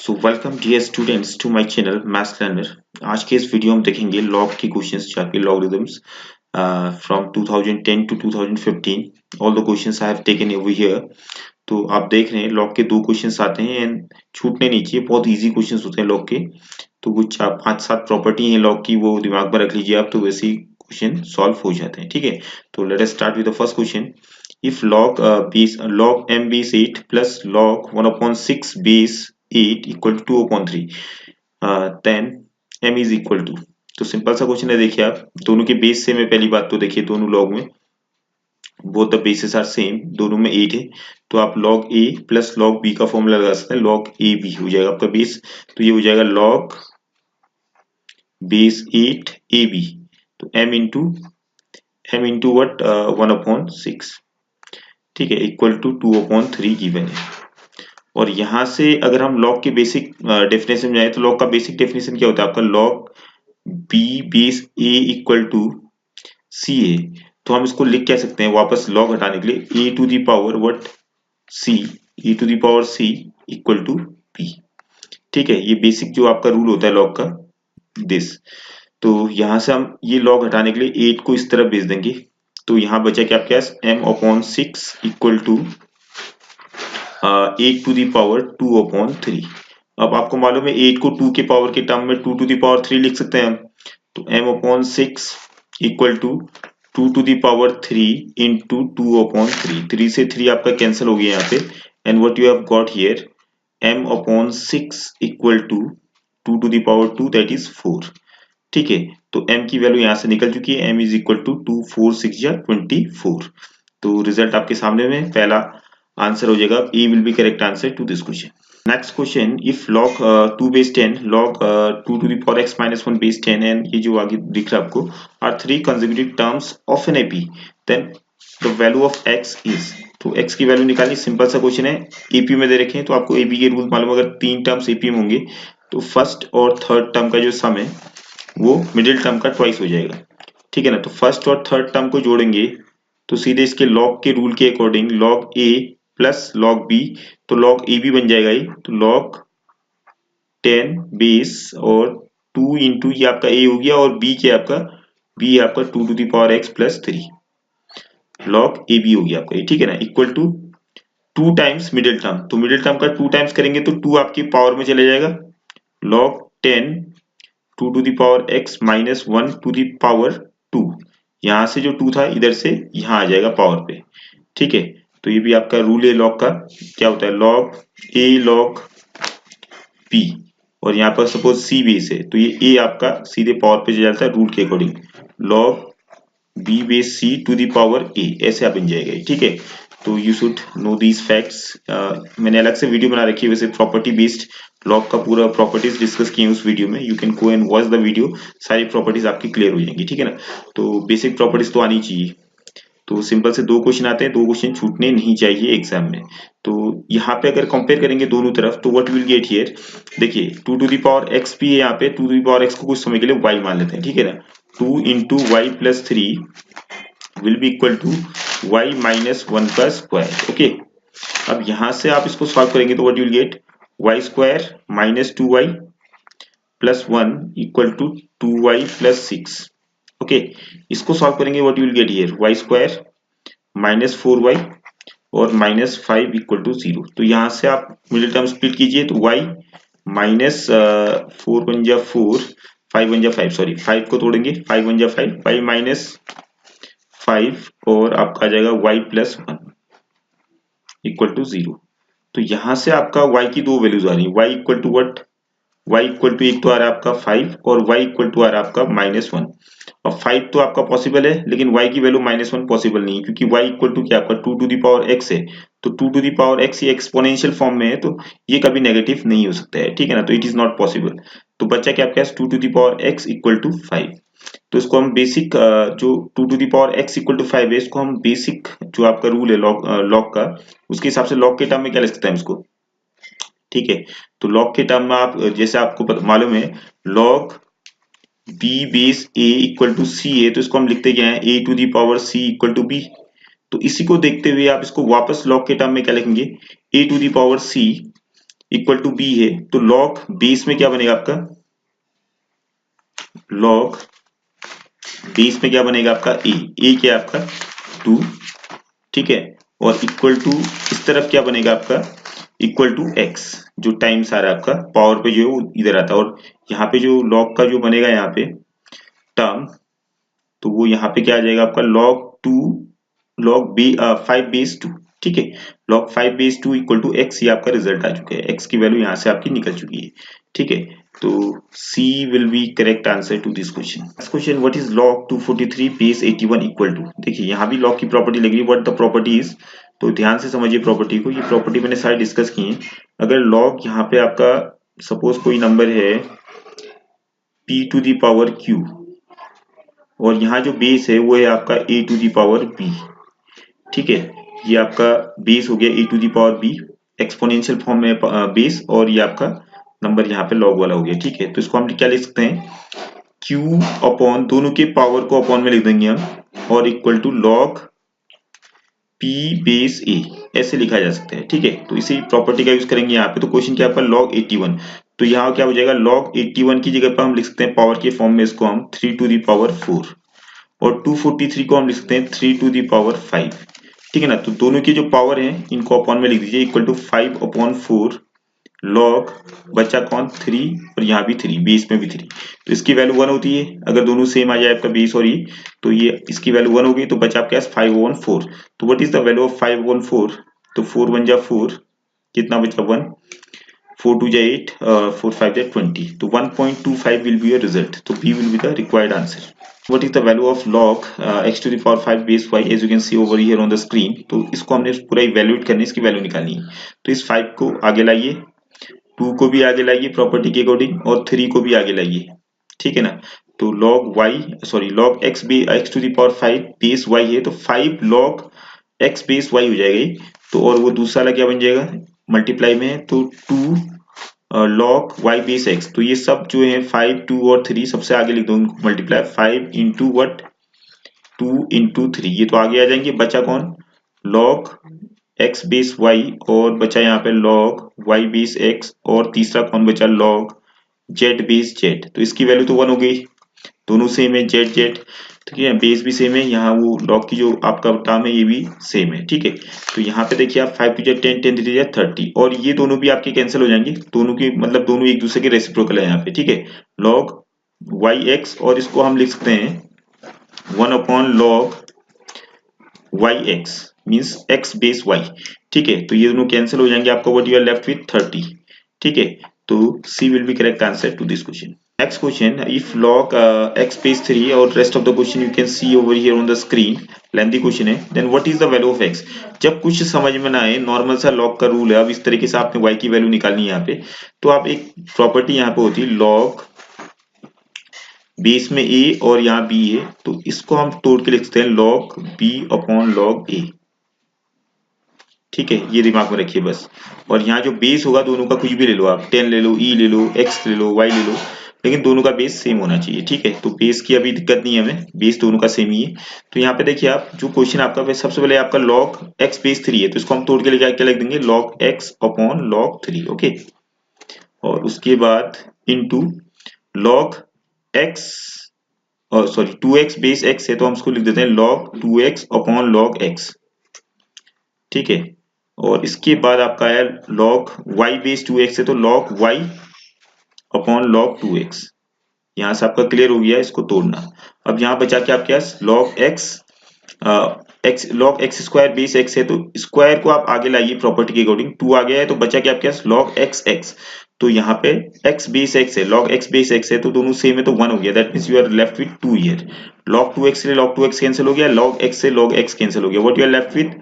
So welcome dear students to my channel maths learner. आज के इस वीडियो में देखेंगे लॉग के क्वेश्चंस जो आपके logarithms from 2010 to 2015। All the questions I have taken over here. तो आप देख रहे हैं लॉग के दो क्वेश्चंस आते हैं एंड छूटने नहीं चाहिए, बहुत इजी क्वेश्चंस होते हैं लॉग के। तो कुछ 5-7 प्रॉपर्टी हैं लॉग की, वो दिमाग में रख लीजिए आप, तो वैसे ही क्वेश्चन सॉल्व हो जाते हैं। ठीक है, तो let us start with the first question. If log m base 8 plus log 1/6 base 8 equal to 2/3, then m is equal to। तो सिंपल सा क्वेश्चन है, देखिए आप दोनों के बेस सेम है। पहली बात तो देखिए दोनों लॉग में both the bases are same, दोनों में 8 है। तो आप log a plus log b का फॉर्मूला लगा सकते हैं, log a b हो जाएगा आपका बेस। तो ये हो जाएगा log बेस 8 a b। तो m इंटू वट 1/6, ठीक है, इक्वल टू 2/3 गिवन है। और यहां से अगर हम लॉग के बेसिक डेफिनेशन में जाए तो लॉग का बेसिक डेफिनेशन क्या होता है आपका, log b base a equal to c a. तो हम इसको लिख क्या सकते हैं वापस लॉग हटाने के लिए, a to the power what c, a to the power c equal to b. ठीक है, ये बेसिक जो आपका रूल होता है लॉग का, दिस। तो यहां से हम ये लॉग हटाने के लिए 8 को इस तरफ भेज देंगे। तो यहां बचा क्या आपके पास, m/6 equal to 8 to the power 2/3। अब आपको मालूम है 8 को 2 के पावर के टर्म में 2 टू दी पावर 3 लिख सकते हैं हम। तो m/6 equal to 2 to the power 3 into 2/3। 3 से 3 आपका कैंसिल हो गया यहाँ पे, and what you have got here, m/6 equal to 2 to the power 2 that is 4। ठीक है, तो m की वैल्यू यहाँ से निकल चुकी है, m इज इक्वल टू 2 4 6 या 24। तो रिजल्ट आपके सामने में, पहला आंसर हो जाएगा, a will be correct answer to this question. Next question, if log 2 base 10 log 2 to the power x minus 1 base 10 and ये जो आगे दिख रहा है आपको are 3 consecutive terms of an AP, then the value of x is. तो x की value निकालनी, सिंपल सा क्वेश्चन है। एपी में दे रखे हैं तो आपको एपी के रूल मालूम, अगर 3 टर्म्स एपी में होंगे तो फर्स्ट और थर्ड टर्म का जो सम है वो मिडिल टर्म का ट्वाइस हो जाएगा। ठीक है ना, तो फर्स्ट और थर्ड टर्म को जोड़ेंगे तो सीधे इसके लॉग के रूल के according log a plus log b, तो log a भी बन जाएगा ये, तो log 10 बेस और 2 इंटू ये आपका a हो गया, और b क्या आपका, b है आपका 2 to the power x plus 3, log a b हो गया आपका ये। ठीक है ना, equal to 2 times middle term, तो मिडिल टर्म का 2 टाइम्स करेंगे तो 2 आपकी पावर में चले जाएगा, log 10 2 to the power x minus 1 to the power 2। यहां से जो 2 था इधर से यहां आ जाएगा पावर पे। ठीक है, तो ये भी आपका रूल है लॉग का, क्या होता है, log a log b, और यहाँ पर सपोज c बेस है तो ये a आपका सीधे पावर पे चला जाता है रूल के according, log b base c to the power a, ऐसे आप बन जाएगा। ठीक है, तो you should know these facts. मैंने अलग से वीडियो बना रखी है वैसे प्रॉपर्टी बेस्ड, लॉग का पूरा प्रॉपर्टीज डिस्कस किए उस वीडियो में, you can go and watch the video, सारी प्रॉपर्टीज आपकी क्लियर हो जाएंगी। ठीक है ना, तो बेसिक प्रॉपर्टीज तो आनी चाहिए। तो सिंपल से दो क्वेश्चन आते हैं, दो क्वेश्चन छूटने नहीं चाहिए एग्जाम में। तो यहाँ पे अगर कंपेयर करेंगे दोनों तरफ तो व्हाट विल गेट हियर, देखिए 2 टू दी पावर x भी है यहाँ पे, 2 टू दी पावर x को कुछ समय के लिए y मान लेते हैं। ठीक है ना, 2 into y plus 3 will be equal to y minus 1 का स्क्वायर। ओके, अब यहाँ से आप इसको सॉल्व करेंगे तो what will get, y square minus 2y plus 1 equal to 2y plus 6। Okay, इसको सॉल्व करेंगे what you will get here, y square minus 4y और माइनस 5 इक्वल टू 0। तो यहां से आप मिडिल टर्म स्प्लिट कीजिए तो y माइनस 4 1 जा 4, 5 1 जा 5, सॉरी 5 को तोड़ेंगे, 5 1 जा 5, y माइनस 5 और आपका आ जाएगा y प्लस 1 इक्वल टू 0। तो यहां से आपका y की दो वैल्यूज आ रही है, y equal to what, y equal to एक तो आ रहा है आपका 5 और y इक्वल टू आ रहा है आपका -1। अब 5 तो आपका पॉसिबल है लेकिन y की वैल्यू -1 पॉसिबल नहीं है, क्योंकि y इक्वल टू क्या आपका 2 टू दी पावर x है। तो 2 टू दी पावर x ये एक्सपोनेंशियल फॉर्म में है तो ये कभी नेगेटिव नहीं हो सकता है। ठीक है ना, तो इट इज नॉट पॉसिबल। तो बच्चा क्या आपके पास 2 to the power x equal to 5। तो इसको हम बेसिक जो 2 to the power x equal to 5 है, इसको हम बेसिक जो आपका रूल है लॉग का, उसके हिसाब से लॉग के टर्म में क्या लिख सकते हैं इसको। ठीक है, तो लॉग के टर्म में आप जैसे आपको मालूम है log b base a equal to c है, तो इसको हम लिखते क्या है, a to the power c equal to b। तो इसी को देखते हुए आप इसको वापस लॉग के टर्म में क्या लिखेंगे, a to the power c equal to b है, तो लॉग बेस में क्या बनेगा आपका, लॉग बेस में क्या बनेगा आपका ए क्या है आपका 2, ठीक है, और इक्वल टू इस तरफ क्या बनेगा आपका इक्वल टू एक्स, जो टाइम्स आ रहा है आपका पावर पे जो है वो इधर आता है, और यहाँ पे जो लॉग का जो बनेगा यहाँ पे टर्म, तो वो यहाँ पे क्या आ जाएगा आपका लॉग 2 लॉग बी 5 बेस 2, ठीक है, log 5 base 2 equal to x, ये आपका रिजल्ट आ चुका है, एक्स की वैल्यू यहाँ से आपकी निकल चुकी है, ठीक है, तो c will be correct answer to this question. Next question, what is log 243 base 81 equal to, देखिए यहाँ भी लॉग की प्रॉपर्टी लग रही है, व्हाट द प्रॉपर्टी इज, तो ध्यान से समझिए प्रॉपर्टी को, ये प्रॉपर्टी मैंने सारी डिस्कस की है। अगर लॉग यहाँ पे आपका सपोज कोई नंबर है p to the power q, और यहाँ जो बेस है वो है आपका a to the power b, ठीक है, ये आपका बेस हो गया a to the power b, exponential form में बेस, और ये आपका नंबर यहाँ पे लॉग वाला हो गया, ठीक है, तो इसको हम क्या लिख सकते हैं q अपॉन, दोनों के पावर को अपॉन में लिख देंगे हम, और equal to log p base a, ऐसे लिखा जा सकता है, ठीक है, तो इसी प्रॉपर्टी का यूज करेंगे यहाँ पे, तो क्वेश्चन क्या आपका लॉग 81, तो यहाँ क्या हो जाएगा लॉग 81 की जगह पर हम लिख सकते हैं पावर के फॉर्म में इसको हम 3 टू दी पावर 4, और 243 को हम लिख सकते हैं 3 टू दी पावर 5, ठीक है ना, तो दोनों की जो पावर है इनको अपॉन में लिख दीजिए, इक्वल टू 5 अपॉन 4 लॉग, बचा कौन 3, और यहाँ भी 3, बेस में भी 3, तो इसकी वैल्यू 1 होती है, अगर दोनों सेम आ जाए आपका बेस और ये, तो ये इसकी वैल्यू 1 होगी, तो बचा आपके पास 5 अपॉन 4, तो what is the value of 5 upon 4, तो 4 1 जा 4, कितना बचा 1, 4 2 जा 8, 4 5 जा 20, तो 1.25 will be your result, तो B will be the required answer. What is the value of log x to the power 5 base y, as you can see over here on the screen, तो इसको हमने पूरा evaluate करनी है, इसकी value निकालनी है, तो इस 5 को आगे लाइए, 2 को भी आगे लाइए प्रॉपर्टी के अकॉर्डिंग, और 3 को भी आगे लाइए, ठीक है ना, तो log y sorry log x x to the power 5 base y है, तो 5 log x बेस y हो जाएगा ये, तो और वो दूसरा वाला क्या बन जाएगा मल्टीप्लाई में है, तो 2 log y बेस x, तो ये सब जो है 5 2 और 3 सबसे आगे लिख दो मल्टीप्लाई, 5 इंटू वट 2 इंटू 3, ये तो आगे आ जाएंगे, बचा कौन log x बेस y, और बचा यहाँ पे log y बेस x, और तीसरा कौन बचा log z बेस z, तो इसकी वैल्यू तो 1 हो गई, दोनों सेम है z z, ठीक है, बेस भी सेम है, यहाँ वो log की जो आपका टर्म है ये भी सेम है, ठीक है, तो यहाँ पे देखिए आप 5 टू 10 10 3 30, और ये दोनों भी आपके कैंसिल हो जाएंगे, दोनों की मतलब दोनों एक दूसरे के रेसिप्रोकल है यहाँ पे, ठीक है, log yx, और इसको हम लिख सकते हैं 1 upon log yx means x base y, ठीक है, तो ये दोनों कैंसिल हो जाएंगे, आपका what you are left with 30, ठीक है, तो C will be correct answer to this question. Next question, if log x base 3 और rest of the question you can see over here on the screen, lengthy question है, then what is the value of x, जब कुछ समझ में ना आए, normal सा log का रूल है, अब इस तरीके से आपने y की वैल्यू निकालनी है यहाँ पे, तो आप एक प्रॉपर्टी यहाँ पे होती है log बेस में a और यहाँ b है, तो इसको हम तोड़ के लिख सकते हैं log b upon log a, ठीक है, ये दिमाग में रखिए बस, और यहाँ जो बेस होगा दोनों का कुछ भी ले लो आप, 10 ले लो, e ले लो, x ले लो, y ले लो, लेकिन दोनों का बेस सेम होना चाहिए, ठीक है, तो बेस की अभी दिक्कत नहीं है हमें, बेस दोनों का सेम ही है, तो यहाँ पे देखिए आप जो क्वेश्चन आपका सबसे पहले आपका log x बेस 3 है, तो इसको हम तोड़ के लेके क्या लिख देंगे log x upon log 3, okay, और उसके बाद इनटू log x, और सॉरी 2x बेस x है, तो हम उसको लिख देते हैं log 2x upon log x, ठीक है, और इसके बाद आपका आया log y बेस 2x है, तो log y upon log 2x, यहां से आपका क्लियर हो गया इसको तोड़ना, अब यहाँ बचा के आपके पास log x log x square base x है, तो स्क्वायर को आप आगे लाइए प्रॉपर्टी के अकॉर्डिंग, 2 आ गया है, तो बचा के आपके पास log x, तो यहाँ पे x बेस x है, log x बेस x है, तो दोनों सेम है, तो 1 हो गया, that means you are left with 2 here, log 2x से log 2x कैंसिल हो गया, log x से log x कैंसिल हो गया, what you are left with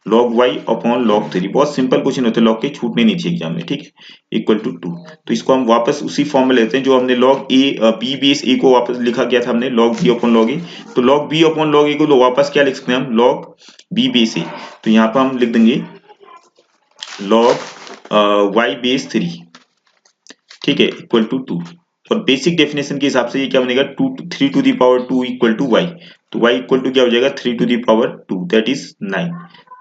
log y upon log 3, बहुत सिंपल क्वेश्चन होते हैं, log के छूटने नहीं चाहिए एग्जाम में, ठीक है, इक्वल टू 2, तो इसको हम वापस उसी फॉर्म में लेते हैं जो हमने log a b base a को वापस लिखा गया था हमने log b upon log a, तो log b upon log a को वापस क्या लिख सकते हैं हम log b बेस a, तो यहाँ पर हम लिख देंगे log y बेस 3, ठीक है, इक्वल टू 2, और बेसिक डेफिनेशन के हिसाब से ये क्या बनेगा 3 to the power 2 equal to y, तो y इक्वल टू क्या हो जाएगा 3 to the power 2, that is 9,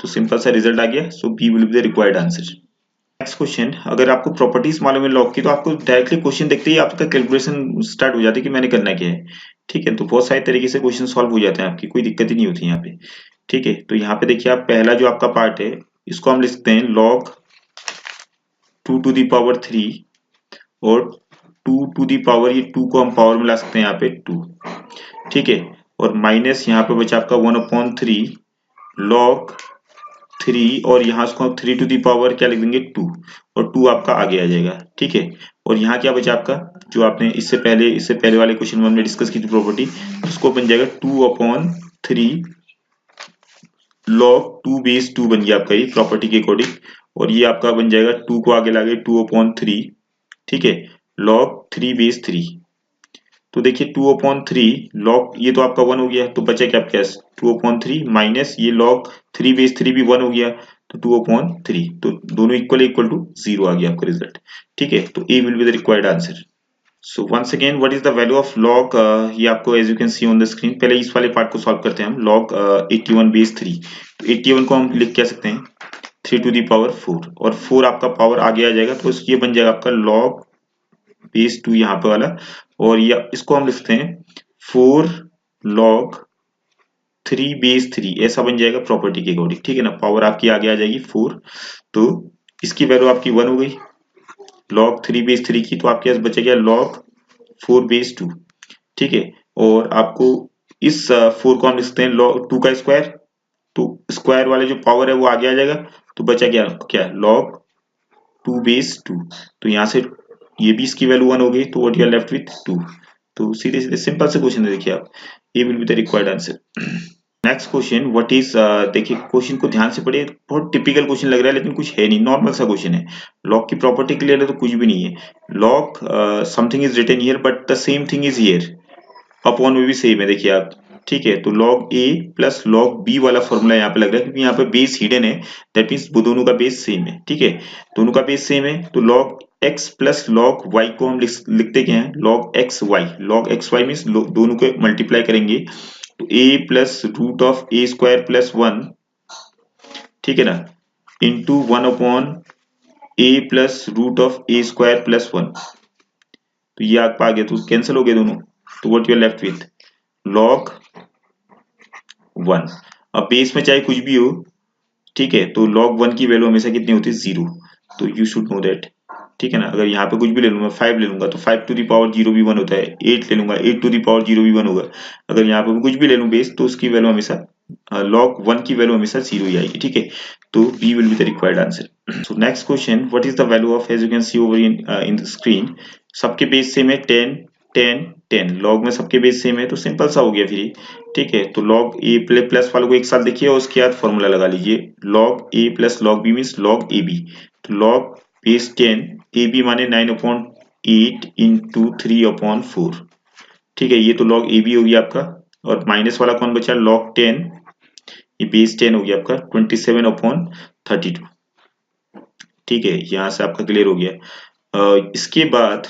तो सिंपल सा रिजल्ट आ गया, so b will be the required answer. Next question, अगर आपको प्रॉपर्टीज मालूम है लॉग की तो आपको डायरेक्टली क्वेश्चन देखते ही आपका कैलकुलेशन स्टार्ट हो जाती है कि मैंने करना क्या है। ठीक है, तो बहुत सारे तरीके से क्वेश्चन सॉल्व हो जाते हैं, आपकी कोई दिक्कत ही नहीं होती यहाँ पे। ठीक है, तो यहाँ पे देखिए आप पहला जो आपका पार्ट है इसको हम लिखते हैं log 2 टू दी पावर 3 और 2 टू दी पावर, ये 2 को हम पावर में ला सकते हैं यहाँ पे 2। ठीक है, और माइनस यहाँ पे बचा आपका 1/3 log 3 और यहाँ इसको 3 टू दी पावर क्या लिख देंगे 2, और 2 आपका आगे आ जाएगा। ठीक है, और यहाँ क्या बचा आपका, जो आपने इससे पहले वाले क्वेश्चन में हमने डिस्कस की थी प्रॉपर्टी, उसको बन जाएगा 2/3 log 2 बेस 2 बन गया आपका ये प्रॉपर्टी के अकॉर्डिंग, और ये आपका बन जाएगा 2 को आगे लागे 2/3। ठीक है, log 3 बेस 3। तो देखिए 2/3 log, ये तो आपका 1 हो गया, तो बचा क्या आपके पास 2/3 माइनस ये log 3 बेस 3 भी 1 हो गया, तो 2/3, तो दोनों इक्वल टू 0 आ गया आपका रिजल्ट। ठीक है, तो a will be the required answer. So once again what is the value of log, ये आपको as you can see on the screen. पहले इस वाले पार्ट को सॉल्व करते हैं हम। log 81 बेस 3, तो 81 को हम लिख क्या सकते हैं 3 टू दी पावर 4, और 4 आपका पावर आगे आ जाएगा, तो ये बन जाएगा आपका log बेस 2 यहाँ पे वाला, और ये इसको हम लिखते हैं 4 log 3 बेस 3, ऐसा बन जाएगा प्रॉपर्टी के अकॉर्डिंग। ठीक है ना, पावर आपकी आगे आ जाएगी 4, तो इसकी वैल्यू आपकी 1 हो गई log 3 बेस 3 की, तो आपके पास बचा गया log 4 बेस 2। ठीक है, और आपको इस 4 को हम लिखते हैं log 2 का स्क्वायर, तो स्क्वायर वाले जो पावर है वो आगे आ जाएगा, तो बचा क्या log 2 बेस 2, तो यहाँ से ये भी इसकी वैल्यू 1 हो गई, तो what you are left with 2। तो सीधे सीधे सिंपल से क्वेश्चन है, देखिए आप, ये will be the required answer. Next question, what is, देखिए क्वेश्चन को ध्यान से पढ़िए, बहुत टिपिकल क्वेश्चन लग रहा है लेकिन कुछ है नहीं, नॉर्मल सा क्वेश्चन है। लॉग की प्रॉपर्टी क्लियर है तो कुछ भी नहीं है। Log something is written here but the same thing is here, upon में भी सेम है, देखिए आप। ठीक है, तो log a plus log b वाला फॉर्मूला यहाँ पे लग रहा है, क्योंकि यहाँ पे बेस हिडन है, दैट मीन्स वो दोनों का बेस सेम है। ठीक है, दोनों का बेस सेम है, तो log x plus log y को हम लिखते क्या है log x y। log x y means दोनों को मल्टीप्लाई करेंगे, तो a plus root of a square plus 1, ठीक है ना, into 1 a plus root of a square plus 1, तो ये आपका आ गया, तो कैंसिल हो गए दोनों, तो what you are left with log 1। अब बेस में चाहे कुछ भी हो, ठीक है, तो log 1 की वैल्यू हमेशा कितनी होती है 0, तो यू शुड नो दैट। ठीक है ना, अगर यहाँ पे कुछ भी ले लूंगा 5 ले लूंगा, तो 5 टू दी पावर 0 भी 1 होता है। 8 ले लूंगा, 8 टू दी पावर 0 भी 1 होगा। अगर यहाँ पे कुछ भी ले लूं बेस, तो उसकी वैल्यू हमेशा log 1 की वैल्यू हमेशा 0 ही आएगी। ठीक है, तो b will be the required answer. So next question, what is the value of, as you can see over in the screen, सबके बेस सेम है 10 10 10, लॉग में सबके बेस सेम है, तो सिंपल सा हो गया फिर। ठीक है, तो log a प्लस वालों को एक साथ देखिए और उसके बाद फॉर्मूला लगा लीजिए, log a plus log b means log ab, तो log बेस 10 ab माने 9/8 इंटू 3/4। ठीक है, ये तो log ab हो गया आपका, और माइनस वाला कौन बचा log 10, ये बेस 10 हो गया आपका 27/32। ठीक है, यहाँ से आपका क्लियर हो गया। इसके बाद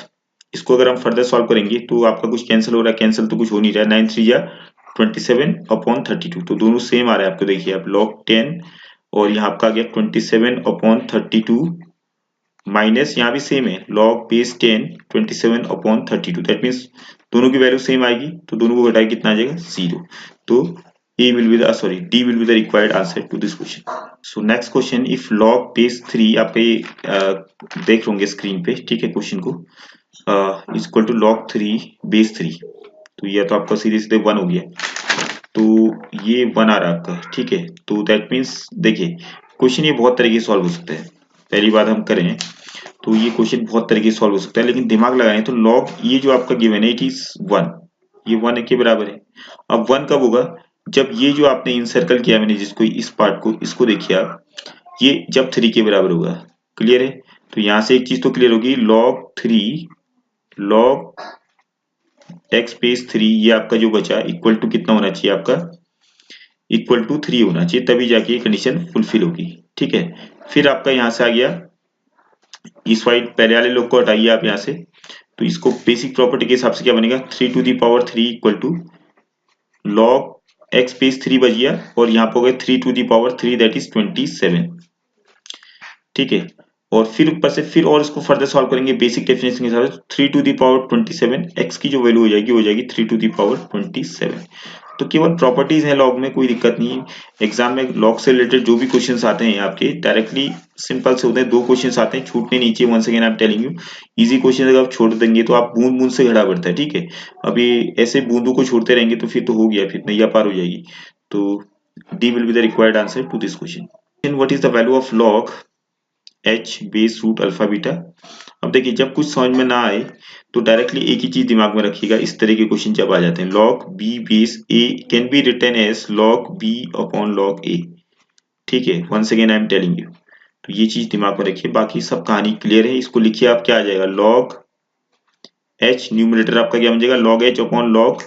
इसको अगर हम फर्दर सॉल्व करेंगे तो आपका कुछ कैंसिल हो रहा है, कैंसिल तो कुछ हो नहीं रहा है, 9 3 या 27/32, तो दोनों सेम आ रहा है आपको। देखिए आप log 10 और यहाँ आपका आ गया 27/32, माइनस यहाँ भी सेम है log बेस 10 27/32, दैट मीन्स दोनों की वैल्यू सेम आएगी, तो दोनों को घटाए कितना आ जाएगा 0। तो A will be the D will be the required answer to this question. So next question, if log base 3, आप ये देख लोगे स्क्रीन पे, ठीक है, क्वेश्चन को is equal to log 3 base 3, तो ये तो आपका सीधे सीधे 1 हो गया, तो ये 1 आ रहा है आपका। ठीक है, तो दैट मीन्स देखिए क्वेश्चन ये बहुत तरीके से सॉल्व हो सकता है। पहली बात हम करें तो ये क्वेश्चन बहुत तरीके से सॉल्व हो सकता है, लेकिन दिमाग लगाएं तो log ये जो आपका गिवन है इट इज 1, ये 1 के बराबर है। अब 1 कब होगा, जब ये जो आपने इंसर्कल किया मैंने जिसको, इस पार्ट को, इसको देखिए आप, ये जब 3 के बराबर होगा। क्लियर है, तो यहां से एक चीज तो क्लियर होगी, log 3 log x बेस 3, ये आपका जो बचा इक्वल टू कितना होना चाहिए आपका, इक्वल टू 3 होना चाहिए, तभी जाके ये कंडीशन फुलफिल होगी। ठीक है, फिर आपका यहां से आ गया, इस वाइड पहले वाले लोग को हटाइए आप यहां से, तो इसको बेसिक प्रॉपर्टी के हिसाब से क्या बनेगा 3 to the power 3 equal to log x base 3 बच गया, और यहाँ पे हो गया 3 to the power 3 that is 27। ठीक है, और फिर ऊपर से फिर और इसको फर्दर सॉल्व करेंगे बेसिक डेफिनेशन के हिसाब से 3 टू द पावर 27 x की जो वैल्यू हो जाएगी 3 टू द पावर 27। तो केवल प्रॉपर्टीज है लॉग में, कोई दिक्कत नहीं है। एग्जाम में लॉग से रिलेटेड जो भी क्वेश्चंस आते हैं आपके डायरेक्टली सिंपल से होते हैं, 2 क्वेश्चंस आते हैं, छूटने नीचे। Once again I am telling you, easy question अगर आप छोड़ देंगे तो आप बूंद बूंद से घड़ा बढ़ता है, ठीक है। अभी ऐसे बूंदों को छोड़ते रहेंगे तो फिर तो हो गया, फिर नैया पार हो जाएगी। तो D will be the required answer to this question. What is the value of log h base root alpha beta. अब देखिए जब कुछ समझ में ना आए तो डायरेक्टली एक ही चीज दिमाग में रखिएगा, इस तरह के क्वेश्चन जब आ जाते हैं, log b base a can be written as log b upon log a, ठीक है। Once again I am telling you, तो ये चीज दिमाग में रखिए। बाकी सब कहानी क्लियर है। इसको लिखिए आप, क्या आ जाएगा log h, न्यूमरेटर आपका क्या बन जाएगा log h upon log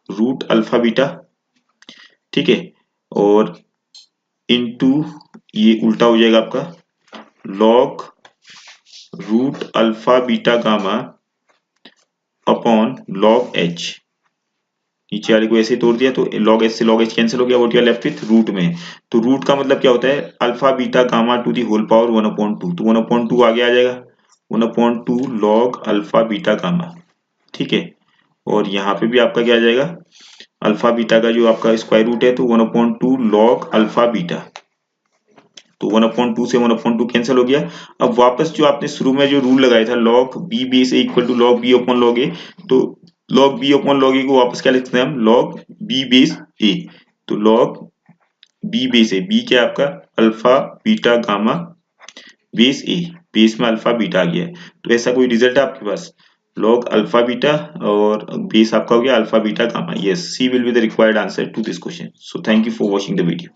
root alpha beta, ठीक है। और इनटू ये उल्टा हो जाएगा आपका log root alpha beta gamma upon log h। नीचे वाले को ऐसे तोड़ दिया तो log h से log h कैंसिल हो गया, what you are left with root में। तो रूट का मतलब क्या होता है, alpha beta gamma to the whole power 1/2, तो 1/2 आगे आ जाएगा, 1/2 log अल्फा बीटा गामा, ठीक है। और यहाँ पे भी आपका क्या आ जाएगा, अल्फा बीटा का जो आपका स्क्वायर रूट है तो 1/2 log अल्फा बीटा, तो 1/2 से 1/2 कैंसिल हो गया। अब वापस जो आपने शुरू में जो रूल लगाया था log b base a equal to log b upon log a, तो log b upon log a को वापस क्या लिखते हैं हम, log b बेस a। तो log b base a, b क्या है आपका alpha beta gamma base a, base में अल्फा बीटा आ गया है। तो ऐसा कोई रिजल्ट है आपके पास, log अल्फा बीटा और बेस आपका हो गया alpha beta gamma. Yes, C will be the required answer to this question. So thank you for watching the video.